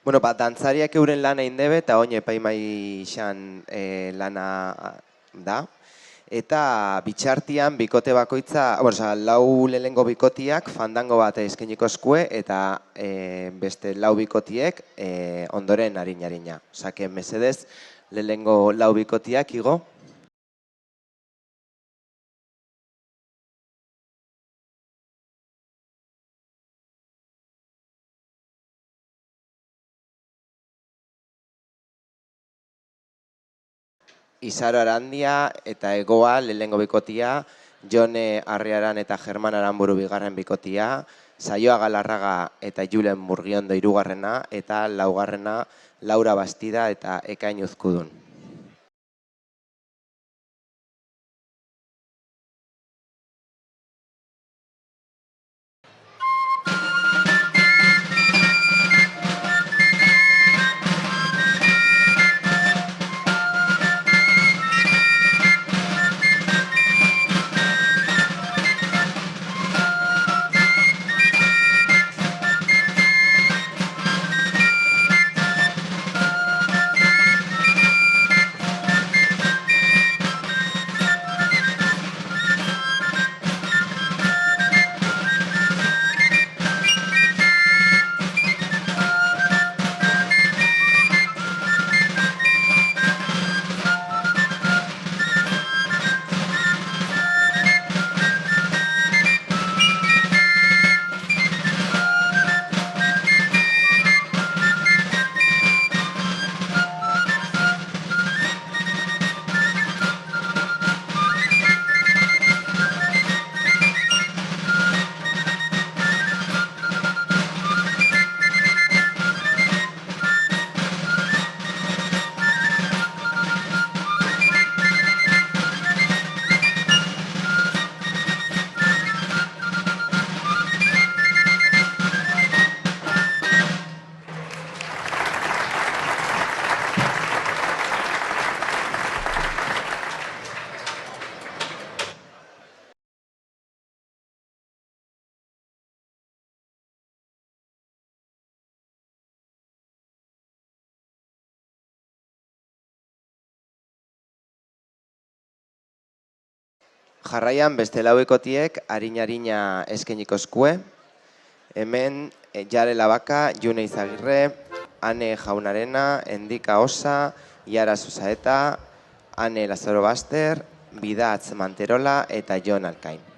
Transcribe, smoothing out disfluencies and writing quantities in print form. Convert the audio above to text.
Bueno, dantzariak euren lana indebe eta oin epaimai xan lana da. Eta bitxartian bikote bakoitza, lau lehengo bikotiak fandango bat eskainiko eskue eta beste lau bikotiek ondoren harina. Osake, mesedez, lehengo lau bikotiak igo. Izaro Arandia eta Egoa lehengo bikotia, Jone Arriaran eta German Aranburu bigarren bikotia, Saioa Galarraga eta Julen Murgiondo hirugarrena eta laugarrena Laura Bastida eta Ekain Uzkudun. Jarraian beste lau bikotiek harina eskainiko eskue. Hemen Jare Labaka, June Izagirre, Ane Jaunarena, Endika Osa, Iara Zuzaeta, Ane Lazaro Baster, Bidatz Manterola eta Jon Alkain.